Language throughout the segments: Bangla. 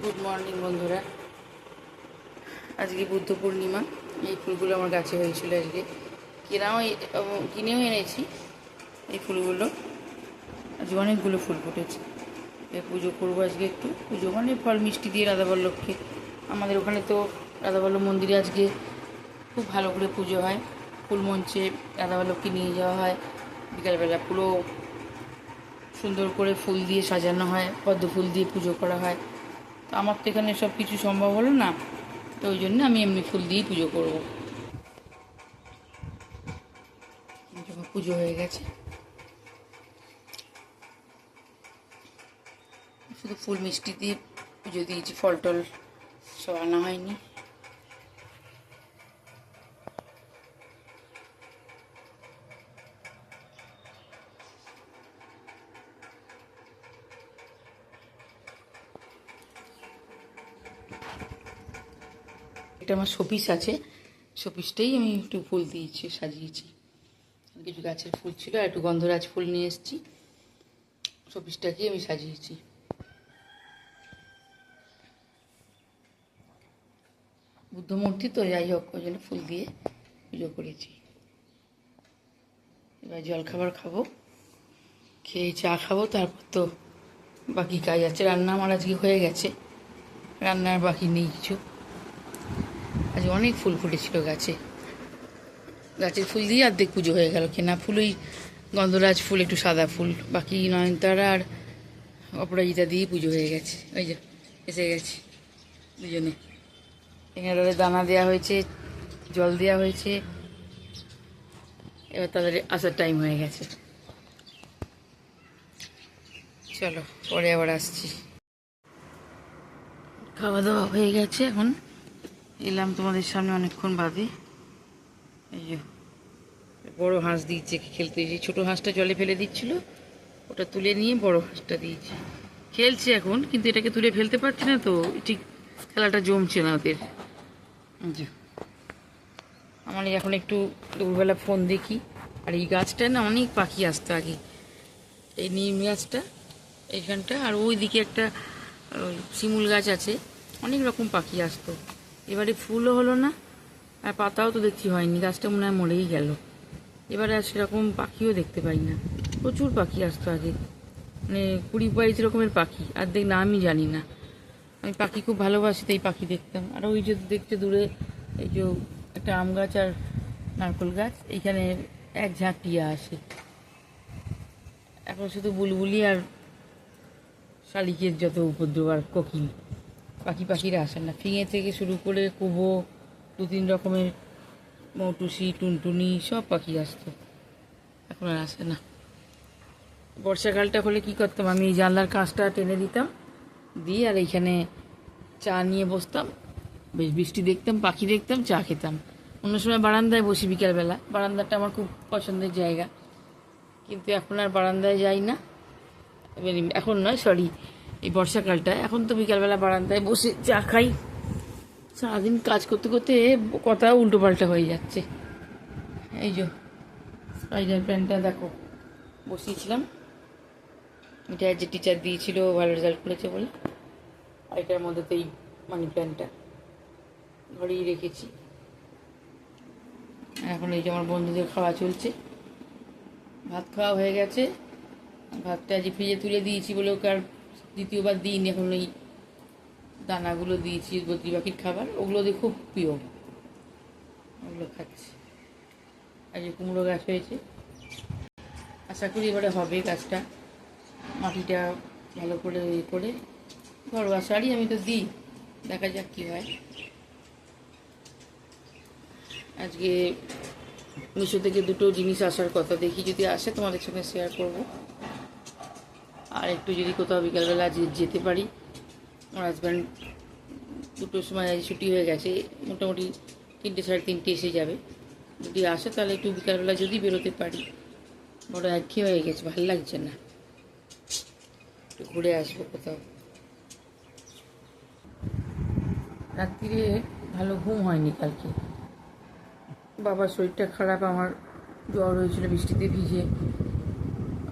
গুড মর্নিং বন্ধুরা। আজকে বুদ্ধ পূর্ণিমা। এই ফুলগুলো আমার গাছে হয়েছিল আজকে, কিনেও এনেছি এই ফুলগুলো। আজকে অনেকগুলো ফুল ফুটেছে। পুজো করবো আজকে, একটু পুজো মানে ফল মিষ্টি দিয়ে রাধাবল্লভকে। আমাদের ওখানে তো রাধাবল্লভ মন্দিরে আজকে খুব ভালো করে পুজো হয়। ফুল মঞ্চে রাধাবল্লভকে নিয়ে যাওয়া হয়, বিকালবেলা পুরো সুন্দর করে ফুল দিয়ে সাজানো হয়, পদ্ম ফুল দিয়ে পুজো করা হয়। তো আমার তো এখানে সব কিছু সম্ভব হলো না, তো ওই জন্য আমি এমনি ফুল দিয়েই পুজো করবো। যখন পুজো হয়ে গেছে, শুধু ফুল মিষ্টি দিয়ে পুজো দিয়েছি, ফল টল সব আনা হয়নি। এটা আমার শোপিস আছে, শোপিসটাই আমি একটু ফুল দিয়েছি, সাজিয়েছি। কিছু গাছের ফুল ছিল, আর একটু গন্ধরাজ ফুল নিয়ে এসেছি, শোপিসটাকে আমি সাজিয়েছি। বুদ্ধ মূর্তি তো, যাই হোক, ওই জন্য ফুল দিয়ে পুজো করেছি। এবার জলখাবার খাবো, খেয়ে চা খাবো, তারপর তো বাকি কাজ আছে। রান্না আমার আজকে হয়ে গেছে, রান্নার বাকি নেই কিছু। আজ অনেক ফুল ফুটেছিল গাছে, গাছের ফুল দিয়ে অর্ধেক পুজো হয়ে গেল। কেনা ফুল ওই গন্ধরাজ ফুল, একটু সাদা ফুল, বাকি নয়নতারা আর অপরাজিতা দিয়ে পুজো হয়ে গেছে। ওই যে এসে গেছে দুজনে। এখানে তাদের দানা দেওয়া হয়েছে, জল দেওয়া হয়েছে, এবার তাদের আসার টাইম হয়ে গেছে। চলো পরে আবার আসছি। খাওয়া দাওয়া হয়ে গেছে, এখন এলাম তোমাদের সামনে অনেকক্ষণ বাদে। এই যে বড় হাঁস দিয়েছে খেলতে, যে ছোটো হাঁসটা জলে ফেলে দিচ্ছিল, ওটা তুলে নিয়ে বড় হাঁসটা দিয়েছে, খেলছে এখন। কিন্তু এটাকে তুলে ফেলতে পারছি না, তো ঠিক খেলাটা জমছে না ওদের। আমার এখন একটু দুপুরবেলা ফোন দেখি। আর এই গাছটায় না অনেক পাখি আসতো আগে, এই নিম গাছটা এইখানটা, আর ওই দিকে একটা শিমুল গাছ আছে, অনেক রকম পাখি আসতো। এবারে ফুলও হলো না, আর পাতাও তো দেখছি হয়নি, গাছটা মনে হয় মরেই গেল। এবারে আর সেরকম পাখিও দেখতে পাই না। প্রচুর পাখি আসতো আগে, মানে 20-22 রকমের পাখি, আর নামই জানি না। আমি পাখি খুব ভালোবাসি, তাই পাখি দেখতাম। আর ওই যে দেখতে দূরে এই যে একটা আম গাছ আর নারকেল গাছ, এইখানে এক ঝাঁক টিয়া আসে। এখন শুধু বুলবুলি আর শালিকের যত উপদ্রব, আর কোকিল, পাখিরা আসে না। ফিঙে থেকে শুরু করে কুবো, 2-3 রকমের মৌটুসি, টুনটুনি, সব পাখি আসতো, এখন আর আসে না। বর্ষাকালটা হলে কি করতাম, আমি এই জানলার কাঁচটা টেনে দিতাম, দিয়ে আর এইখানে চা নিয়ে বসতাম, বেশ বৃষ্টি দেখতাম, পাখি দেখতাম, চা খেতাম। অন্য সময় বারান্দায় বসি বিকালবেলা, বারান্দাটা আমার খুব পছন্দের জায়গা। কিন্তু এখন আর বারান্দায় যাই না, এখন নয়, সরি, এই বর্ষাকালটায়। এখন তো বিকালবেলা বারান্দায় বসে চা খাই। সারাদিন কাজ করতে করতে কথা উল্টো পাল্টা হয়ে যাচ্ছে। এই যে স্পাইডার প্ল্যান্টটা দেখো, বসিয়েছিলাম, এটা যে টিচার দিয়েছিল, ভালো রেজাল্ট করেছে বলে। আর এটার মধ্যে তো এই মানি প্ল্যান্টটা ঘরেই রেখেছি। এখন এই যে আমার বন্ধুদের খাওয়া চলছে, ভাত খাওয়া হয়ে গেছে। ভাতটা আজ ফ্রিজে তুলে দিয়েছি বলে ওকে আর দ্বিতীয়বার দিইনি। এখন ওই দানাগুলো দিয়েছি, বদ্রি পাখির খাবার, ওগুলো ওদের খুব প্রিয়, ওগুলো খাচ্ছে। আর যে কুমড়ো গাছ হয়েছে, আশা করি এবারে হবে গাছটা। মাটিটা ভালো করে করে ঘরোয়া সারি আমি তো দিই, দেখা যাক কী হয়। আজকে মিশো থেকে 2টো জিনিস আসার কথা, দেখি যদি আসে তোমাদের সঙ্গে শেয়ার করব। আর একটু যদি কোথাও বিকালবেলা যেতে পারি, আমার হাজব্যান্ড 2টোর সময় আজ ছুটি হয়ে গেছে, মোটামুটি 3টে, 3:30 এসে যাবে। যদি আসে তাহলে একটু বিকালবেলা যদি বেরোতে পারি। বড় একঘেয়ে হয়ে গেছে, ভালো লাগছে না, একটু ঘুরে আসবো কোথাও। রাত্রিরে ভালো ঘুম হয়নি কালকে, বাবার শরীরটা খারাপ, আমার জ্বর হয়েছিল বৃষ্টিতে ভিজে।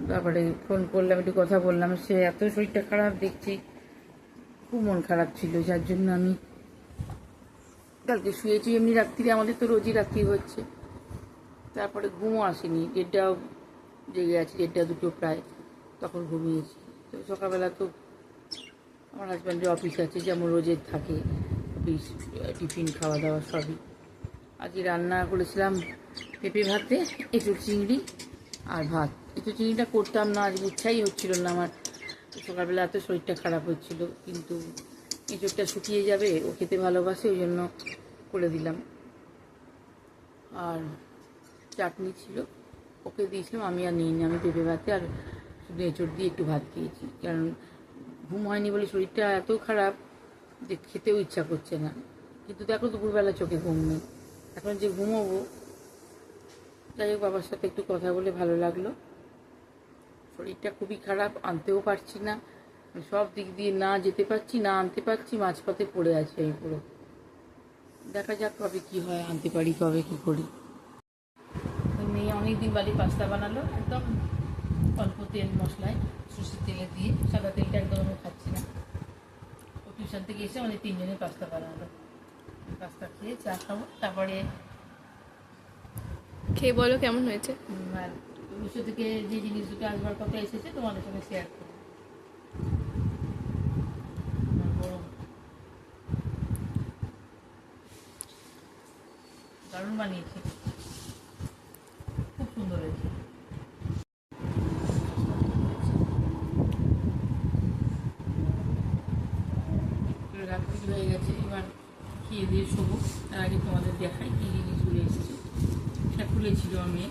তারপরে ফোন করলাম, একটু কথা বললাম, সে এত শরীরটা খারাপ দেখছি, খুব মন খারাপ ছিল, যার জন্য আমি কালকে শুয়েছি। এমনি রাত্রিরে আমাদের তো রোজই রাত্রি হচ্ছে, তারপরে ঘুমও আসেনি, 1:30 জেগে আছি, 1:30 2টো প্রায়, তখন ঘুমিয়েছি। তো সকালবেলা তো আমার হাজব্যান্ডের অফিস আছে, যেমন রোজের থাকে অফিস, টিফিন খাওয়া দাওয়া সবই। আজকে রান্না করেছিলাম পেঁপে ভাতে, এঁচোড় চিংড়ি আর ভাত। এঁচোড় চিংড়িটা করতাম না, আজ ইচ্ছাই হচ্ছিল না আমার। সকালবেলা এত শরীরটা খারাপ হচ্ছিল, কিন্তু এঁচোড়টা শুকিয়ে যাবে, ও খেতে ভালোবাসে, ওই জন্য করে দিলাম। আর চাটনি ছিল, ওকে দিয়েছিলাম, আমি আর নিইনি। আমি পেঁপে ভাতে আর শুধু এঁচোড় দিয়ে একটু ভাত খেয়েছি, কারণ ঘুম হয়নি বলে শরীরটা এত খারাপ যে খেতেও ইচ্ছা করছে না। কিন্তু দেখো দুপুরবেলা চোখে ঘুম নেই, এখন যে ঘুমোবো। যাই হোক, বাবার সাথে একটু কথা বলে ভালো লাগলো। শরীরটা খুবই খারাপ, আনতেও পারছি না, সব দিক দিয়ে না যেতে পারছি না আনতে পারছি, মাঝপথে পড়ে আছে এই পুরো। দেখা যাক কবে কি হয়, আনতে পারি কবে কি করি। মেয়ে অনেকদিন বাড়ি পাস্তা বানালো, একদম অল্প তেল মশলায়, সরষের তেলে দিয়ে। সাদা তেলটা একদম আমি খাচ্ছি না। ও টিউশন থেকে এসে আমাদের 3 জনের পাস্তা বানালো। পাস্তা খেয়ে চা খাবো, তারপরে খেয়ে বলো কেমন হয়েছে। আর মিশো থেকে যে জিনিসগুলো আসবার কথা এসেছে তোমাদের সঙ্গে শেয়ার করবো। দারুণ বানিয়েছি, খুব সুন্দর হয়েছে। রাত্রি হয়ে গেছে, এবার খেয়ে দিয়ে শোবো। তার আগে তোমাদের দেখাই কী জিনিসগুলো এসেছে। এটা খুলেছিল আমি,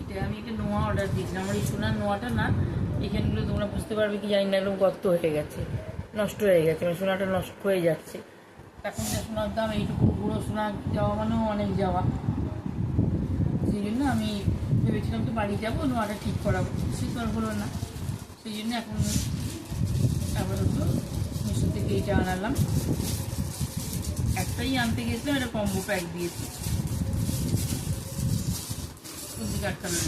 এটা আমি একটা নোয়া অর্ডার দিয়েছিলাম। আমার এই সোনার নোয়াটা না, এখানগুলো তোমরা বুঝতে পারবে কি জানি না, একদম গর্ত হয়ে গেছে, নষ্ট হয়ে গেছে, মানে সোনাটা নষ্ট হয়ে যাচ্ছে। এখন যা সোনার দাম, এইটুকু পুরো সোনা যাওয়া মানেও অনেক যাওয়া। সেই জন্য আমি ভেবেছিলাম তো বাড়ি যাবো, নোয়াটা ঠিক করাবো, সে তো আর হলো না। সেই জন্য এখন আপাতত মিশো থেকে এইটা আনালাম। একটাই আনতে গেছিলাম, এটা কম্বো প্যাক দিয়েছি, সবজি কাটকালো।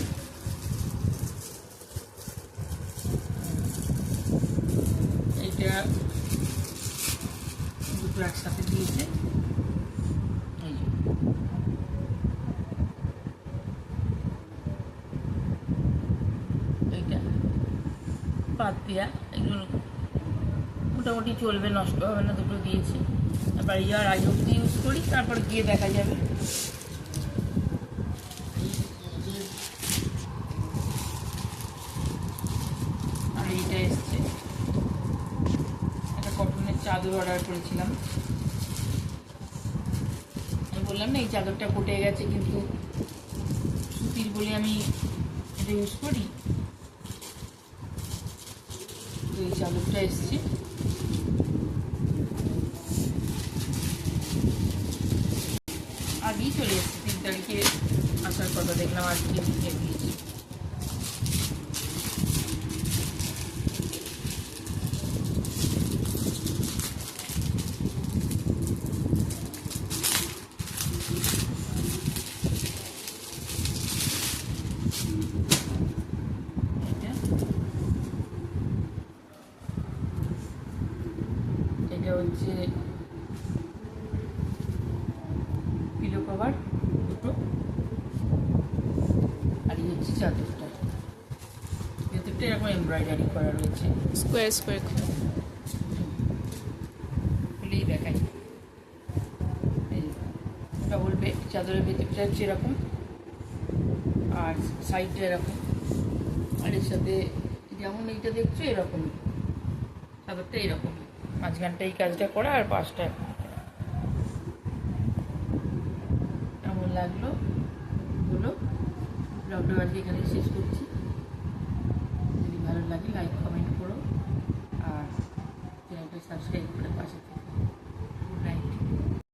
এইটা দুটো একসাথে দিয়েছে। এই যে এইটা পাত দিয়া, এগুলো মোটামুটি চলবে, নষ্ট হবে না, দুটো দিয়েছি। বাড়ি যাওয়ার আগে অবধি ইউজ করি, তারপর গিয়ে দেখা যাবে। আর এইটা এসছে, একটা কটনের চাদর অর্ডার করেছিলাম। আমি বললাম না এই চাদরটা ফুটে গেছে, কিন্তু সুতির বলে আমি এটা ইউজ করি। তো এই চাদরটা এসছে, আগেই চলে এসছে, 3 তারিখে আসার কথা, দেখলাম আজকে দিয়ে দিয়েছি। এটা হচ্ছে পিলো কভার দুটো, আর এই হচ্ছে চাদরটা। ভেতরটা এরকম এমব্রয়ডারি করা রয়েছে, স্কোয়ার স্কোয়ার। খুলেই দেখাই। এই ডবল বেড চাদরের ভেতরটা হচ্ছে এরকম, আর সাইডটা এরকম, আর এর সাথে যেমন এইটা দেখছো এরকমই, চাদরটা এরকম, মাঝখানটা এই কাজটা করা, আর পাশটা কেমন লাগলো বলো। ব্লগটা আজকে এখানে শেষ করছি। যদি ভালো লাগে লাইক কমেন্ট করো, আর চ্যানেলটা সাবস্ক্রাইব করে পাশে থেকে